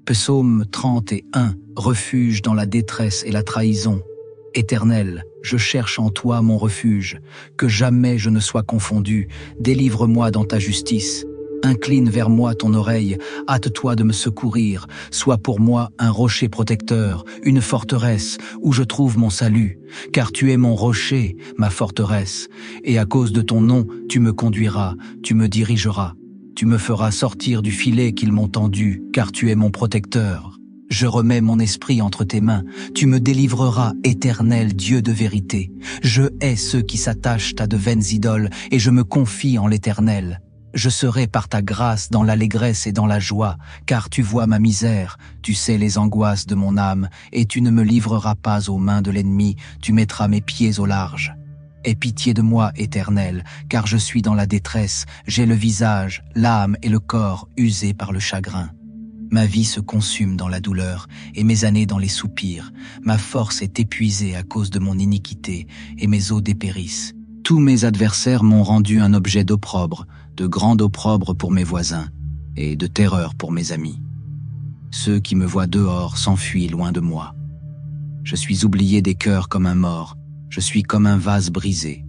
Psaume 31, refuge dans la détresse et la trahison. Éternel, je cherche en toi mon refuge, que jamais je ne sois confondu, délivre-moi dans ta justice. Incline vers moi ton oreille, hâte-toi de me secourir, sois pour moi un rocher protecteur, une forteresse où je trouve mon salut, car tu es mon rocher, ma forteresse, et à cause de ton nom, tu me conduiras, tu me dirigeras, tu me feras sortir du filet qu'ils m'ont tendu, car tu es mon protecteur. Je remets mon esprit entre tes mains, tu me délivreras, éternel Dieu de vérité. Je hais ceux qui s'attachent à de vaines idoles, et je me confie en l'Éternel. Je serai par ta grâce dans l'allégresse et dans la joie, car tu vois ma misère, tu sais les angoisses de mon âme, et tu ne me livreras pas aux mains de l'ennemi, tu mettras mes pieds au large. Aie pitié de moi, Éternel, car je suis dans la détresse, j'ai le visage, l'âme et le corps usés par le chagrin. Ma vie se consume dans la douleur, et mes années dans les soupirs. Ma force est épuisée à cause de mon iniquité, et mes os dépérissent. Tous mes adversaires m'ont rendu un objet d'opprobre, de grand opprobre pour mes voisins, et de terreur pour mes amis. Ceux qui me voient dehors s'enfuient loin de moi. Je suis oublié des cœurs comme un mort, je suis comme un vase brisé.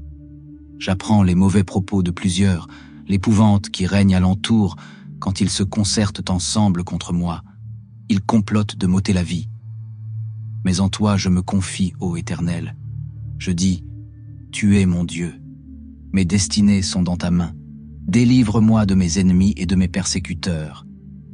J'apprends les mauvais propos de plusieurs, l'épouvante qui règne alentour quand ils se concertent ensemble contre moi. Ils complotent de m'ôter la vie. Mais en toi je me confie, ô Éternel. Je dis, tu es mon Dieu. Mes destinées sont dans ta main. Délivre-moi de mes ennemis et de mes persécuteurs.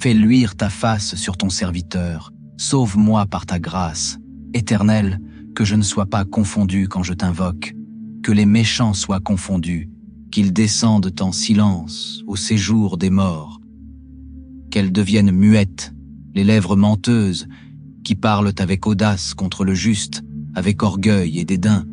Fais luire ta face sur ton serviteur. Sauve-moi par ta grâce. Éternel, que je ne sois pas confondu quand je t'invoque. Que les méchants soient confondus. Qu'ils descendent en silence au séjour des morts. Qu'elles deviennent muettes, les lèvres menteuses, qui parlent avec audace contre le juste, avec orgueil et dédain.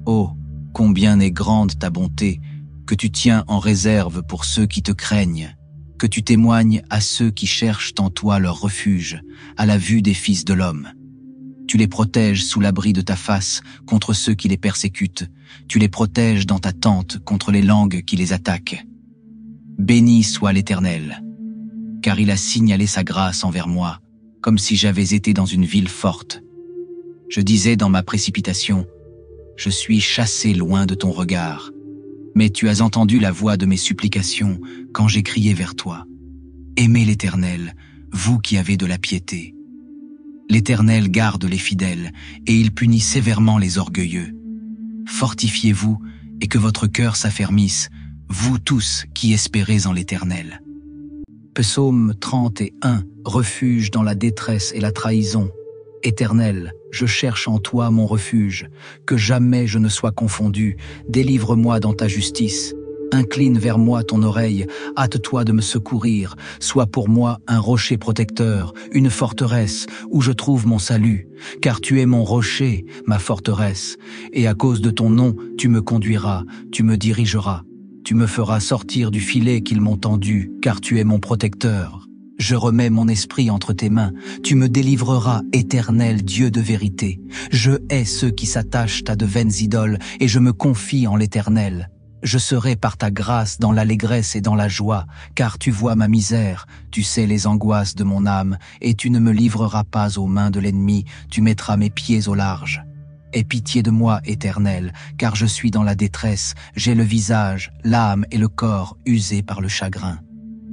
Oh, combien est grande ta bonté, que tu tiens en réserve pour ceux qui te craignent, que tu témoignes à ceux qui cherchent en toi leur refuge, à la vue des fils de l'homme. Tu les protèges sous l'abri de ta face contre ceux qui les persécutent, tu les protèges dans ta tente contre les langues qui les attaquent. Béni soit l'Éternel, car il a signalé sa grâce envers moi, comme si j'avais été dans une ville forte. Je disais dans ma précipitation, je suis chassé loin de ton regard. Mais tu as entendu la voix de mes supplications quand j'ai crié vers toi. Aimez l'Éternel, vous qui avez de la piété. L'Éternel garde les fidèles, et il punit sévèrement les orgueilleux. Fortifiez-vous, et que votre cœur s'affermisse, vous tous qui espérez en l'Éternel. Psaume 31, refuge dans la détresse et la trahison. Éternel, je cherche en toi mon refuge, que jamais je ne sois confondu, délivre-moi dans ta justice. Incline vers moi ton oreille, hâte-toi de me secourir, sois pour moi un rocher protecteur, une forteresse où je trouve mon salut, car tu es mon rocher, ma forteresse, et à cause de ton nom, tu me conduiras, tu me dirigeras, tu me feras sortir du filet qu'ils m'ont tendu, car tu es mon protecteur. Je remets mon esprit entre tes mains, tu me délivreras, éternel Dieu de vérité. Je hais ceux qui s'attachent à de vaines idoles, et je me confie en l'Éternel. Je serai par ta grâce dans l'allégresse et dans la joie, car tu vois ma misère, tu sais les angoisses de mon âme, et tu ne me livreras pas aux mains de l'ennemi, tu mettras mes pieds au large. Aie pitié de moi, Éternel, car je suis dans la détresse, j'ai le visage, l'âme et le corps usés par le chagrin.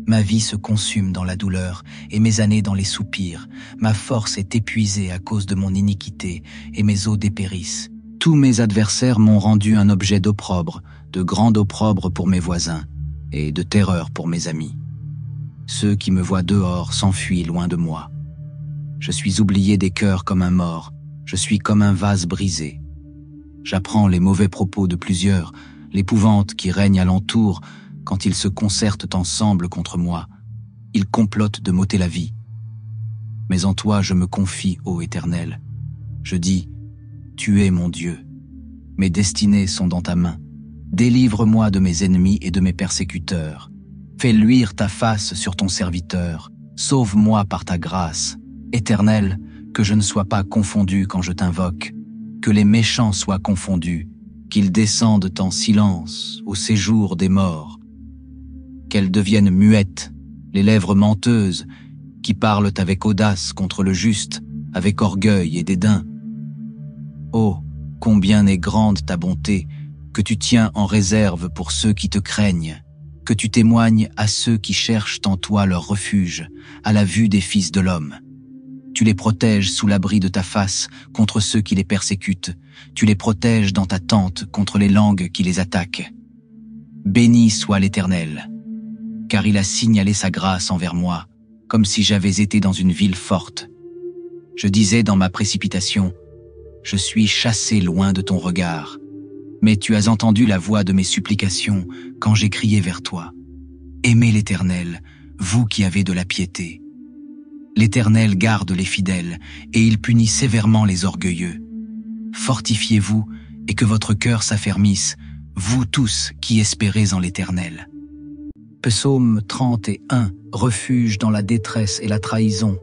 Ma vie se consume dans la douleur, et mes années dans les soupirs. Ma force est épuisée à cause de mon iniquité, et mes os dépérissent. Tous mes adversaires m'ont rendu un objet d'opprobre, de grand opprobre pour mes voisins, et de terreur pour mes amis. Ceux qui me voient dehors s'enfuient loin de moi. Je suis oublié des cœurs comme un mort, je suis comme un vase brisé. J'apprends les mauvais propos de plusieurs, l'épouvante qui règne alentour, quand ils se concertent ensemble contre moi, ils complotent de m'ôter la vie. Mais en toi je me confie, ô Éternel. Je dis, tu es mon Dieu. Mes destinées sont dans ta main. Délivre-moi de mes ennemis et de mes persécuteurs. Fais luire ta face sur ton serviteur. Sauve-moi par ta grâce. Éternel, que je ne sois pas confondu quand je t'invoque. Que les méchants soient confondus. Qu'ils descendent en silence au séjour des morts. Qu'elles deviennent muettes, les lèvres menteuses, qui parlent avec audace contre le juste, avec orgueil et dédain. Oh, combien est grande ta bonté, que tu tiens en réserve pour ceux qui te craignent, que tu témoignes à ceux qui cherchent en toi leur refuge, à la vue des fils de l'homme. Tu les protèges sous l'abri de ta face contre ceux qui les persécutent, tu les protèges dans ta tente contre les langues qui les attaquent. Béni soit l'Éternel, car il a signalé sa grâce envers moi, comme si j'avais été dans une ville forte. Je disais dans ma précipitation, je suis chassé loin de ton regard. Mais tu as entendu la voix de mes supplications quand j'ai crié vers toi. Aimez l'Éternel, vous qui avez de la piété. L'Éternel garde les fidèles, et il punit sévèrement les orgueilleux. Fortifiez-vous, et que votre cœur s'affermisse, vous tous qui espérez en l'Éternel. Psaume 31, refuge dans la détresse et la trahison.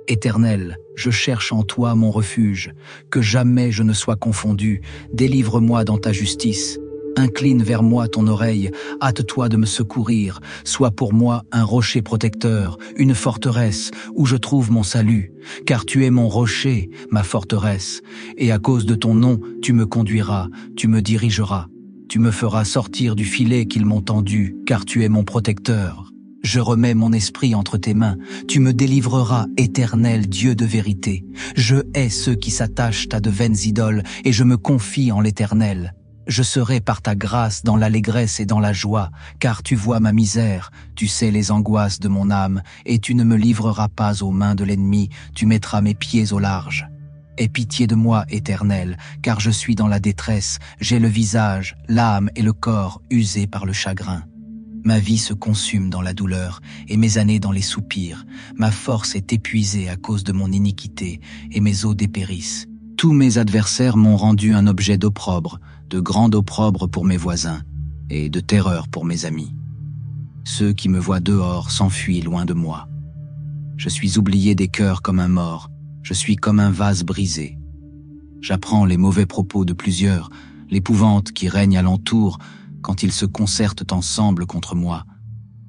Éternel, je cherche en toi mon refuge, que jamais je ne sois confondu, délivre-moi dans ta justice. Incline vers moi ton oreille, hâte-toi de me secourir, sois pour moi un rocher protecteur, une forteresse où je trouve mon salut, car tu es mon rocher, ma forteresse, et à cause de ton nom, tu me conduiras, tu me dirigeras, tu me feras sortir du filet qu'ils m'ont tendu, car tu es mon protecteur. Je remets mon esprit entre tes mains, tu me délivreras, Éternel Dieu de vérité. Je hais ceux qui s'attachent à de vaines idoles, et je me confie en l'Éternel. Je serai par ta grâce dans l'allégresse et dans la joie, car tu vois ma misère, tu sais les angoisses de mon âme, et tu ne me livreras pas aux mains de l'ennemi, tu mettras mes pieds au large. Aie pitié de moi, Éternel, car je suis dans la détresse, j'ai le visage, l'âme et le corps usés par le chagrin. Ma vie se consume dans la douleur et mes années dans les soupirs. Ma force est épuisée à cause de mon iniquité et mes os dépérissent. Tous mes adversaires m'ont rendu un objet d'opprobre, de grand opprobre pour mes voisins et de terreur pour mes amis. Ceux qui me voient dehors s'enfuient loin de moi. Je suis oublié des cœurs comme un mort, je suis comme un vase brisé. J'apprends les mauvais propos de plusieurs, l'épouvante qui règne alentour, quand ils se concertent ensemble contre moi,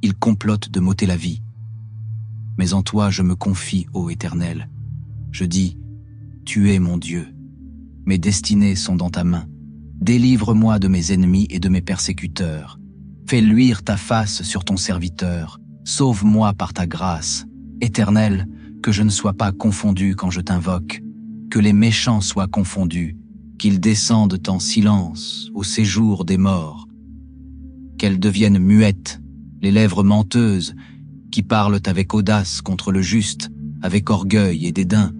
ils complotent de m'ôter la vie. Mais en toi je me confie, ô Éternel. Je dis, tu es mon Dieu. Mes destinées sont dans ta main. Délivre-moi de mes ennemis et de mes persécuteurs. Fais luire ta face sur ton serviteur. Sauve-moi par ta grâce. Éternel, que je ne sois pas confondu quand je t'invoque. Que les méchants soient confondus. Qu'ils descendent en silence au séjour des morts. Qu'elles deviennent muettes, les lèvres menteuses, qui parlent avec audace contre le juste, avec orgueil et dédain.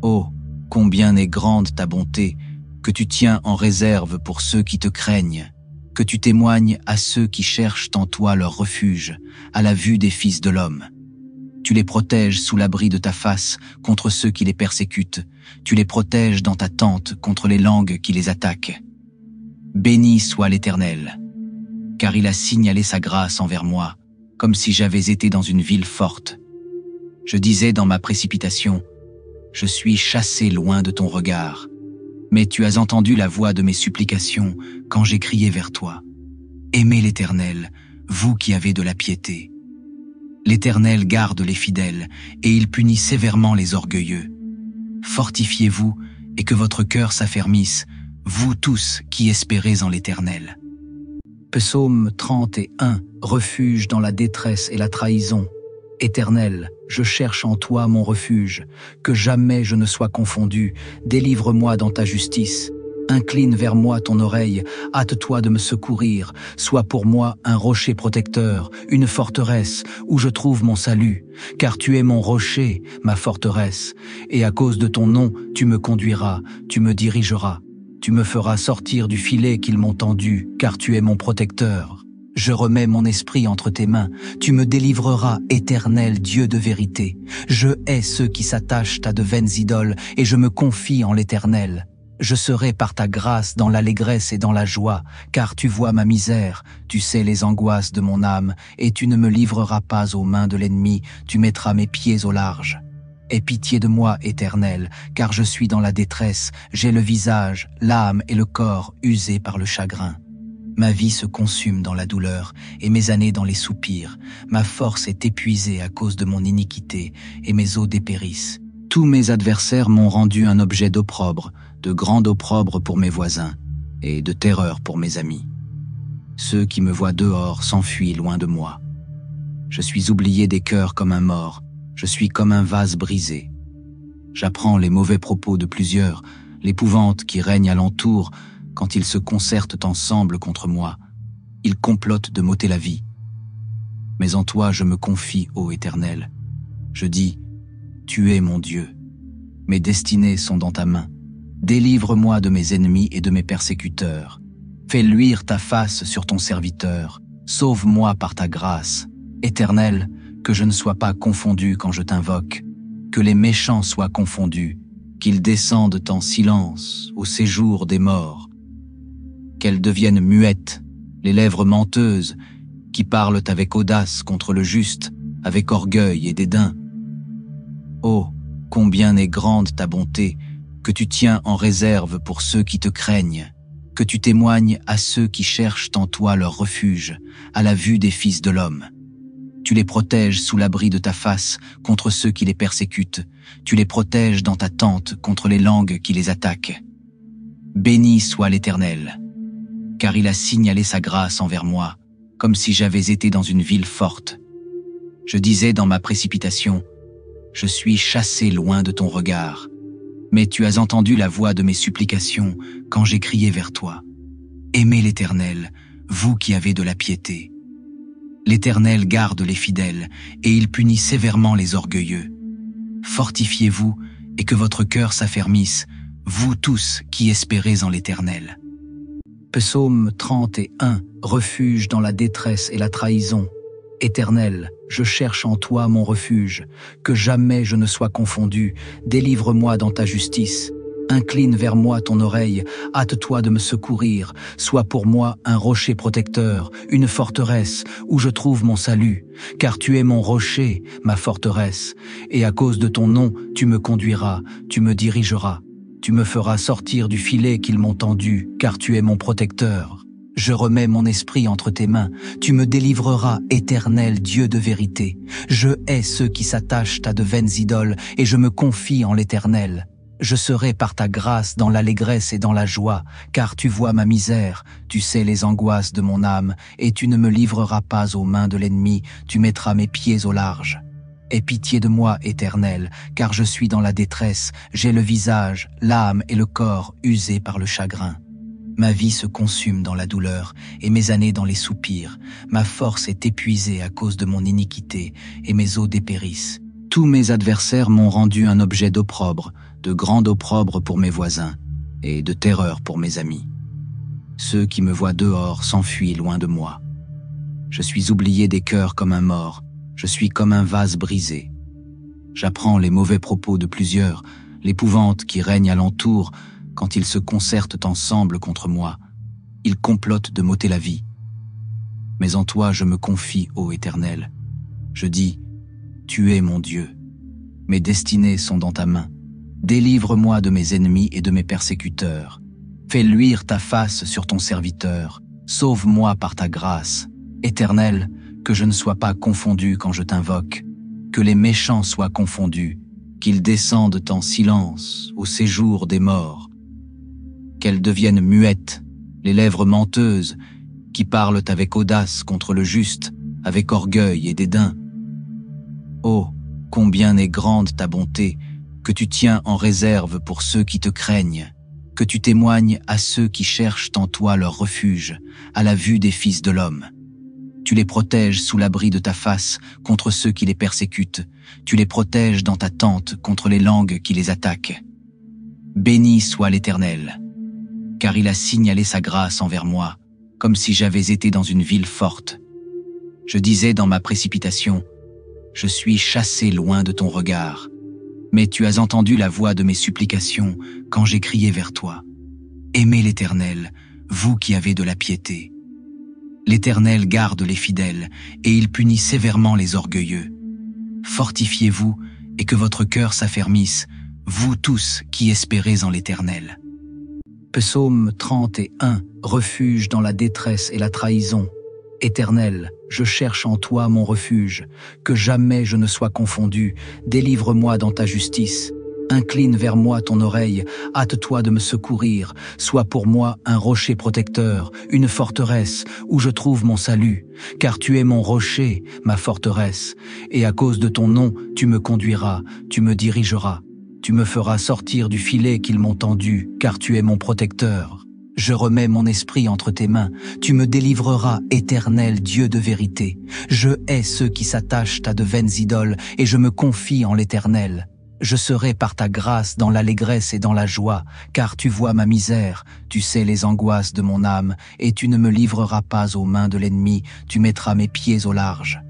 Oh, combien est grande ta bonté, que tu tiens en réserve pour ceux qui te craignent, que tu témoignes à ceux qui cherchent en toi leur refuge, à la vue des fils de l'homme. Tu les protèges sous l'abri de ta face contre ceux qui les persécutent, tu les protèges dans ta tente contre les langues qui les attaquent. Béni soit l'Éternel, car il a signalé sa grâce envers moi, comme si j'avais été dans une ville forte. Je disais dans ma précipitation, je suis chassé loin de ton regard. Mais tu as entendu la voix de mes supplications quand j'ai crié vers toi. Aimez l'Éternel, vous qui avez de la piété. L'Éternel garde les fidèles, et il punit sévèrement les orgueilleux. Fortifiez-vous, et que votre cœur s'affermisse, vous tous qui espérez en l'Éternel. Psaume 31, refuge dans la détresse et la trahison. Éternel, je cherche en toi mon refuge, que jamais je ne sois confondu, délivre-moi dans ta justice. Incline vers moi ton oreille, hâte-toi de me secourir, sois pour moi un rocher protecteur, une forteresse où je trouve mon salut, car tu es mon rocher, ma forteresse, et à cause de ton nom, tu me conduiras, tu me dirigeras. Tu me feras sortir du filet qu'ils m'ont tendu, car tu es mon protecteur. Je remets mon esprit entre tes mains, tu me délivreras, Éternel Dieu de vérité. Je hais ceux qui s'attachent à de vaines idoles, et je me confie en l'Éternel. Je serai par ta grâce dans l'allégresse et dans la joie, car tu vois ma misère, tu sais les angoisses de mon âme, et tu ne me livreras pas aux mains de l'ennemi, tu mettras mes pieds au large. Aie pitié de moi, Éternel, car je suis dans la détresse, j'ai le visage, l'âme et le corps usés par le chagrin. Ma vie se consume dans la douleur et mes années dans les soupirs. Ma force est épuisée à cause de mon iniquité et mes os dépérissent. Tous mes adversaires m'ont rendu un objet d'opprobre, de grand opprobre pour mes voisins et de terreur pour mes amis. Ceux qui me voient dehors s'enfuient loin de moi. Je suis oublié des cœurs comme un mort, je suis comme un vase brisé. J'apprends les mauvais propos de plusieurs, l'épouvante qui règne alentour quand ils se concertent ensemble contre moi. Ils complotent de m'ôter la vie. Mais en toi je me confie, ô Éternel. Je dis, tu es mon Dieu. Mes destinées sont dans ta main. Délivre-moi de mes ennemis et de mes persécuteurs. Fais luire ta face sur ton serviteur. Sauve-moi par ta grâce. Éternel, que je ne sois pas confondu quand je t'invoque. Que les méchants soient confondus. Qu'ils descendent en silence au séjour des morts. Qu'elles deviennent muettes, les lèvres menteuses, qui parlent avec audace contre le juste, avec orgueil et dédain. Oh, combien est grande ta bonté, que tu tiens en réserve pour ceux qui te craignent, que tu témoignes à ceux qui cherchent en toi leur refuge, à la vue des fils de l'homme. Tu les protèges sous l'abri de ta face contre ceux qui les persécutent, tu les protèges dans ta tente contre les langues qui les attaquent. Béni soit l'Éternel, car il a signalé sa grâce envers moi, comme si j'avais été dans une ville forte. Je disais dans ma précipitation, je suis chassé loin de ton regard. Mais tu as entendu la voix de mes supplications quand j'ai crié vers toi. Aimez l'Éternel, vous qui avez de la piété. L'Éternel garde les fidèles, et il punit sévèrement les orgueilleux. Fortifiez-vous, et que votre cœur s'affermisse, vous tous qui espérez en l'Éternel. Psaume 31, refuge dans la détresse et la trahison. Éternel, je cherche en toi mon refuge, que jamais je ne sois confondu, délivre-moi dans ta justice. Incline vers moi ton oreille, hâte-toi de me secourir, sois pour moi un rocher protecteur, une forteresse où je trouve mon salut, car tu es mon rocher, ma forteresse, et à cause de ton nom, tu me conduiras, tu me dirigeras, tu me feras sortir du filet qu'ils m'ont tendu, car tu es mon protecteur. Je remets mon esprit entre tes mains, tu me délivreras, Éternel Dieu de vérité. Je hais ceux qui s'attachent à de vaines idoles, et je me confie en l'Éternel. Je serai par ta grâce dans l'allégresse et dans la joie, car tu vois ma misère, tu sais les angoisses de mon âme, et tu ne me livreras pas aux mains de l'ennemi, tu mettras mes pieds au large. Aie pitié de moi, Éternel, car je suis dans la détresse, j'ai le visage, l'âme et le corps usés par le chagrin. Ma vie se consume dans la douleur, et mes années dans les soupirs. Ma force est épuisée à cause de mon iniquité, et mes os dépérissent. Tous mes adversaires m'ont rendu un objet d'opprobre, de grand opprobre pour mes voisins, et de terreur pour mes amis. Ceux qui me voient dehors s'enfuient loin de moi. Je suis oublié des cœurs comme un mort, je suis comme un vase brisé. J'apprends les mauvais propos de plusieurs, l'épouvante qui règne alentour quand ils se concertent ensemble contre moi. Ils complotent de m'ôter la vie. Mais en toi je me confie, ô Éternel. Je dis, tu es mon Dieu. Mes destinées sont dans ta main. Délivre-moi de mes ennemis et de mes persécuteurs. Fais luire ta face sur ton serviteur. Sauve-moi par ta grâce. Éternel, que je ne sois pas confondu quand je t'invoque. Que les méchants soient confondus. Qu'ils descendent en silence au séjour des morts. Qu'elles deviennent muettes, les lèvres menteuses, qui parlent avec audace contre le juste, avec orgueil et dédain. Oh, combien est grande ta bonté, que tu tiens en réserve pour ceux qui te craignent, que tu témoignes à ceux qui cherchent en toi leur refuge, à la vue des fils de l'homme. Tu les protèges sous l'abri de ta face contre ceux qui les persécutent, tu les protèges dans ta tente contre les langues qui les attaquent. Béni soit l'Éternel, car il a signalé sa grâce envers moi, comme si j'avais été dans une ville forte. Je disais dans ma précipitation, je suis chassé loin de ton regard. Mais tu as entendu la voix de mes supplications quand j'ai crié vers toi. Aimez l'Éternel, vous qui avez de la piété. L'Éternel garde les fidèles, et il punit sévèrement les orgueilleux. Fortifiez-vous, et que votre cœur s'affermisse, vous tous qui espérez en l'Éternel. Psaume 31, refuge dans la détresse et la trahison. Éternel, je cherche en toi mon refuge, que jamais je ne sois confondu, délivre-moi dans ta justice. Incline vers moi ton oreille, hâte-toi de me secourir, sois pour moi un rocher protecteur, une forteresse où je trouve mon salut, car tu es mon rocher, ma forteresse, et à cause de ton nom, tu me conduiras, tu me dirigeras, tu me feras sortir du filet qu'ils m'ont tendu, car tu es mon protecteur. Je remets mon esprit entre tes mains, tu me délivreras, éternel Dieu de vérité. Je hais ceux qui s'attachent à de vaines idoles, et je me confie en l'Éternel. Je serai par ta grâce dans l'allégresse et dans la joie, car tu vois ma misère, tu sais les angoisses de mon âme, et tu ne me livreras pas aux mains de l'ennemi, tu mettras mes pieds au large.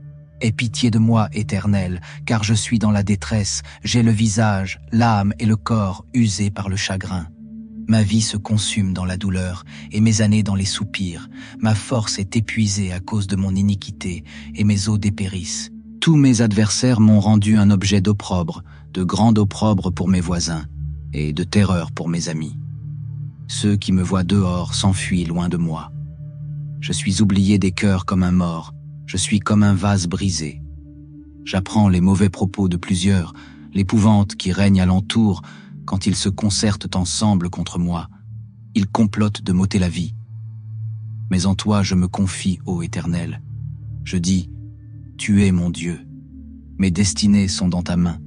Aie pitié de moi, Éternel, car je suis dans la détresse, j'ai le visage, l'âme et le corps usés par le chagrin. Ma vie se consume dans la douleur, et mes années dans les soupirs. Ma force est épuisée à cause de mon iniquité, et mes os dépérissent. Tous mes adversaires m'ont rendu un objet d'opprobre, de grand opprobre pour mes voisins, et de terreur pour mes amis. Ceux qui me voient dehors s'enfuient loin de moi. Je suis oublié des cœurs comme un mort, je suis comme un vase brisé. J'apprends les mauvais propos de plusieurs, l'épouvante qui règne alentour quand ils se concertent ensemble contre moi. Ils complotent de m'ôter la vie. Mais en toi je me confie, ô Éternel. Je dis, tu es mon Dieu. Mes destinées sont dans ta main.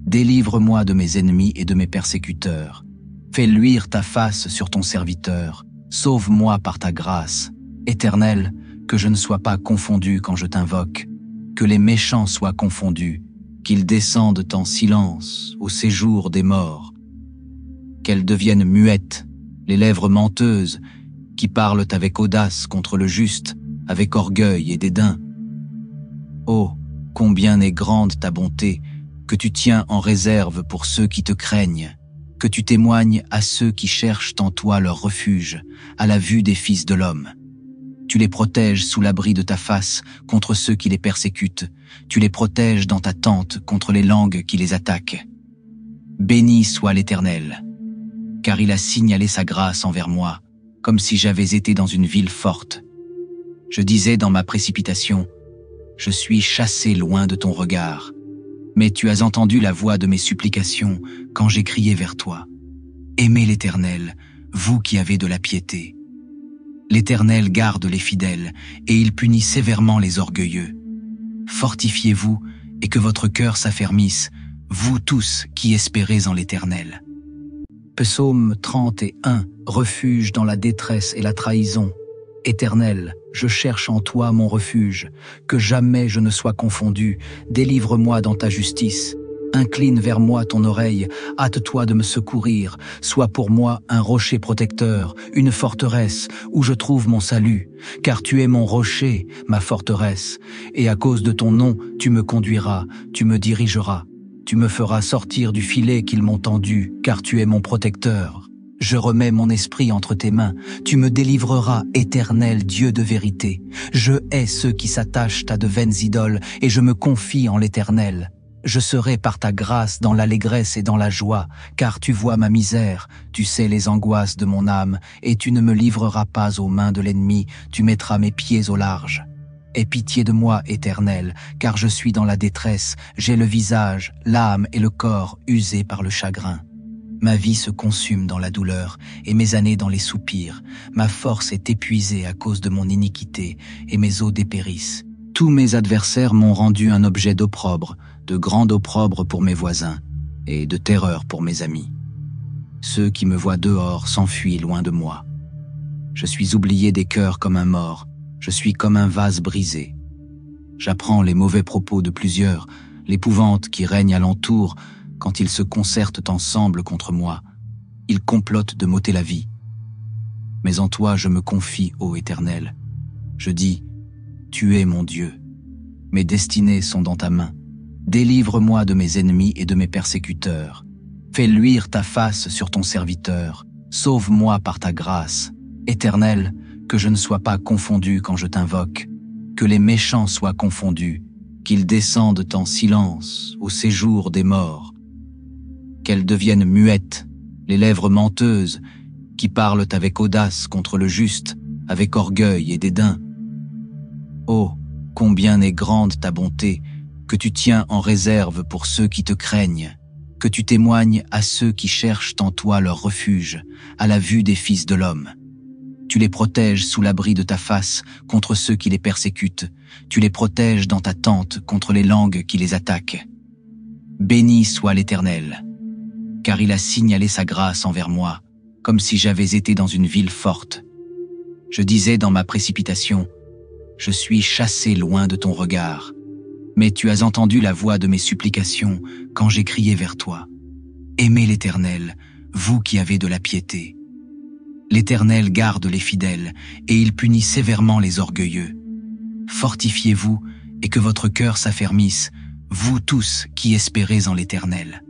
Délivre-moi de mes ennemis et de mes persécuteurs. Fais luire ta face sur ton serviteur. Sauve-moi par ta grâce. Éternel, que je ne sois pas confondu quand je t'invoque. Que les méchants soient confondus. Qu'ils descendent en silence au séjour des morts. Qu'elles deviennent muettes, les lèvres menteuses, qui parlent avec audace contre le juste, avec orgueil et dédain. Oh, combien est grande ta bonté, que tu tiens en réserve pour ceux qui te craignent, que tu témoignes à ceux qui cherchent en toi leur refuge, à la vue des fils de l'homme. Tu les protèges sous l'abri de ta face contre ceux qui les persécutent, tu les protèges dans ta tente contre les langues qui les attaquent. Béni soit l'Éternel, car il a signalé sa grâce envers moi, comme si j'avais été dans une ville forte. Je disais dans ma précipitation, je suis chassé loin de ton regard. Mais tu as entendu la voix de mes supplications quand j'ai crié vers toi. Aimez l'Éternel, vous qui avez de la piété. L'Éternel garde les fidèles, et il punit sévèrement les orgueilleux. Fortifiez-vous, et que votre cœur s'affermisse, vous tous qui espérez en l'Éternel. Psaume 31, refuge dans la détresse et la trahison. Éternel, je cherche en toi mon refuge, que jamais je ne sois confondu, délivre-moi dans ta justice. Incline vers moi ton oreille, hâte-toi de me secourir, sois pour moi un rocher protecteur, une forteresse où je trouve mon salut, car tu es mon rocher, ma forteresse, et à cause de ton nom, tu me conduiras, tu me dirigeras, tu me feras sortir du filet qu'ils m'ont tendu, car tu es mon protecteur. Je remets mon esprit entre tes mains, tu me délivreras, Éternel Dieu de vérité. Je hais ceux qui s'attachent à de vaines idoles, et je me confie en l'Éternel. Je serai par ta grâce dans l'allégresse et dans la joie, car tu vois ma misère, tu sais les angoisses de mon âme, et tu ne me livreras pas aux mains de l'ennemi, tu mettras mes pieds au large. Aie pitié de moi, Éternel, car je suis dans la détresse, j'ai le visage, l'âme et le corps usés par le chagrin. Ma vie se consume dans la douleur, et mes années dans les soupirs. Ma force est épuisée à cause de mon iniquité, et mes os dépérissent. Tous mes adversaires m'ont rendu un objet d'opprobre, de grand opprobre pour mes voisins, et de terreur pour mes amis. Ceux qui me voient dehors s'enfuient loin de moi. Je suis oublié des cœurs comme un mort, je suis comme un vase brisé. J'apprends les mauvais propos de plusieurs, l'épouvante qui règne alentour, quand ils se concertent ensemble contre moi, ils complotent de m'ôter la vie. Mais en toi je me confie, ô Éternel. Je dis, tu es mon Dieu. Mes destinées sont dans ta main. Délivre-moi de mes ennemis et de mes persécuteurs. Fais luire ta face sur ton serviteur. Sauve-moi par ta grâce. Éternel, que je ne sois pas confondu quand je t'invoque. Que les méchants soient confondus. Qu'ils descendent en silence au séjour des morts. Qu'elles deviennent muettes, les lèvres menteuses, qui qui parlent avec audace contre le juste, avec orgueil et dédain. Oh, combien est grande ta bonté, que tu tiens en réserve pour ceux qui te craignent, que tu témoignes à ceux qui cherchent en toi leur refuge, à la vue des fils de l'homme. Tu les protèges sous l'abri de ta face contre ceux qui les persécutent, tu les protèges dans ta tente contre les langues qui les attaquent. Béni soit l'Éternel, car il a signalé sa grâce envers moi, comme si j'avais été dans une ville forte. Je disais dans ma précipitation, je suis chassé loin de ton regard. Mais tu as entendu la voix de mes supplications quand j'ai crié vers toi. Aimez l'Éternel, vous qui avez de la piété. L'Éternel garde les fidèles et il punit sévèrement les orgueilleux. Fortifiez-vous et que votre cœur s'affermisse, vous tous qui espérez en l'Éternel.